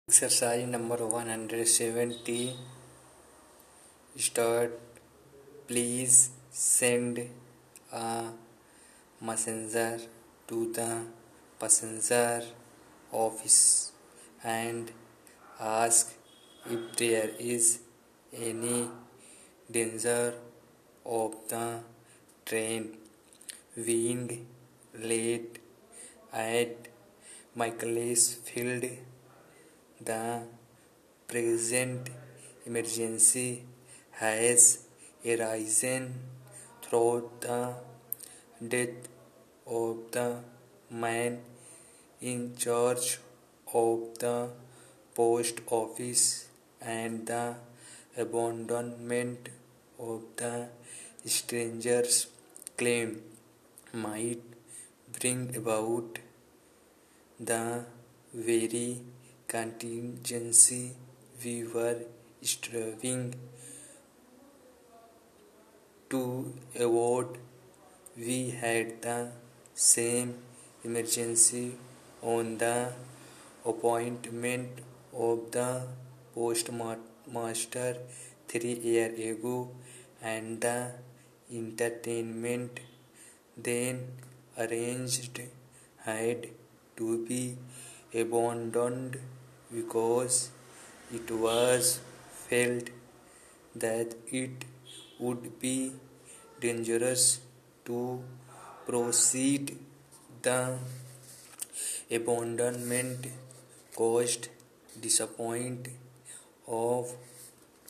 Exercise number 170. Start. Please send a messenger to the passenger office and ask if there is any danger of the train being late at Macclesfield. The present emergency has arisen through the death of the man in charge of the post office and the abandonment of the stranger's claim might bring about the very contingency we were striving to avoid. We had the same emergency on the appointment of the postmaster 3 years ago, and the entertainment then arranged had to be abandoned because it was felt that it would be dangerous to proceed. The abandonment caused disappointment, of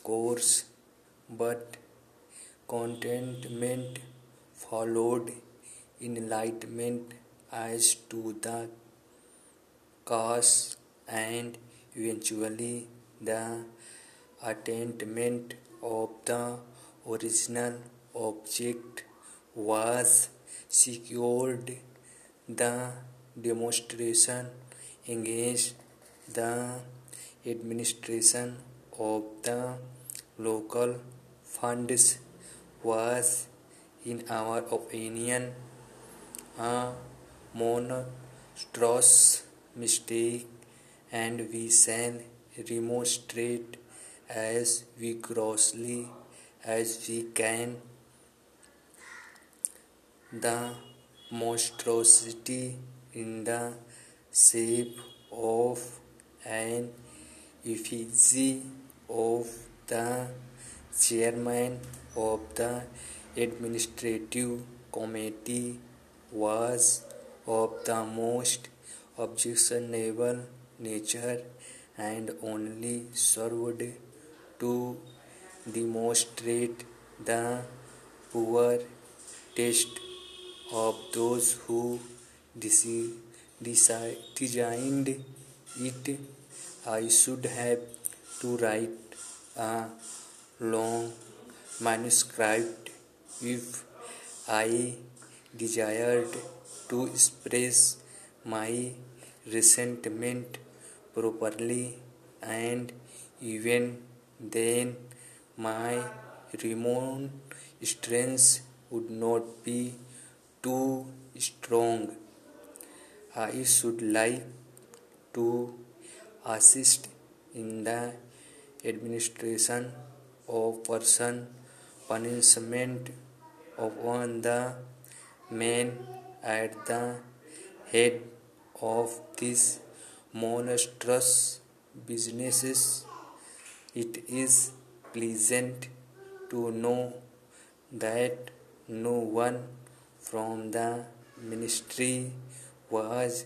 course, but contentment followed enlightenment as to the cause, and eventually the attainment of the original object was secured. The demonstration against the administration of the local funds was, in our opinion, a monstrous mistake, and we shall remonstrate as vigorously as we can. The monstrosity in the shape of an effigy of the chairman of the administrative committee was of the most objectionable nature, and only served to demonstrate the poor taste of those who designed it. I should have to write a long manuscript if I desired to express my resentment properly, and even then my remonstrance would not be too strong. I should like to assist in the administration of person punishment upon the man at the head of this monstrous businesses. It is pleasant to know that no one from the ministry was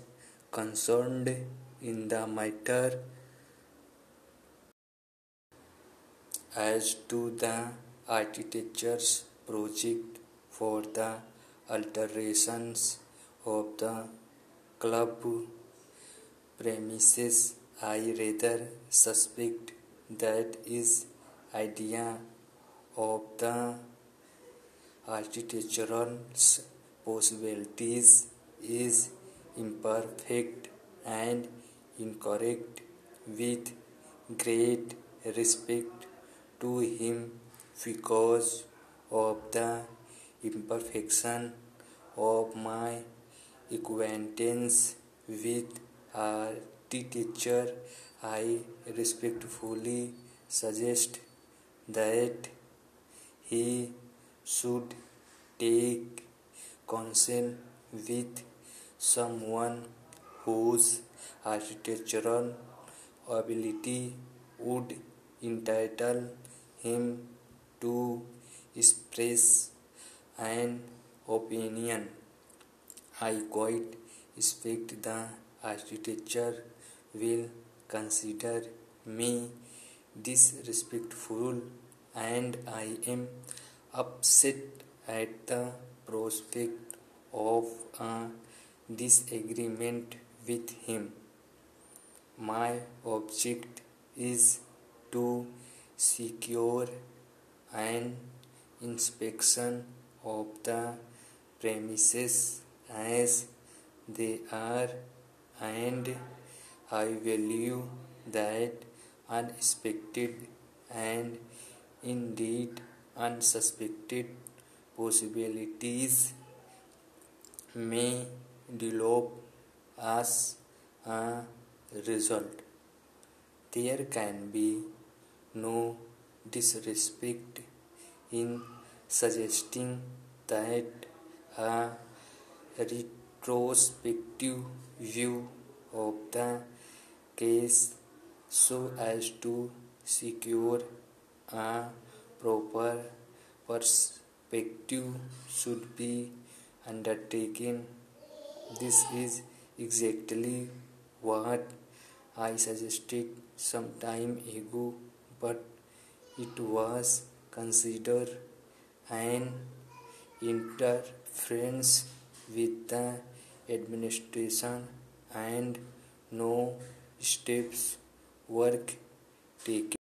concerned in the matter. As to the architecture's project for the alterations of the club premises, I rather suspect that his idea of the architectural possibilities is imperfect and incorrect. With great respect to him, because of the imperfection of my acquaintance with architecture, I respectfully suggest that he should take counsel with someone whose architectural ability would entitle him to express an opinion. I quite expect the architecture will consider me disrespectful, and I am upset at the prospect of a disagreement with him. My object is to secure an inspection of the premises as they are, and I value that unexpected and indeed unsuspected possibilities may develop as a result. There can be no disrespect in suggesting that a retrospective view of the case so as to secure a proper perspective should be undertaken. This is exactly what I suggested some time ago, but it was considered an interference with the administration, and no steps were taken.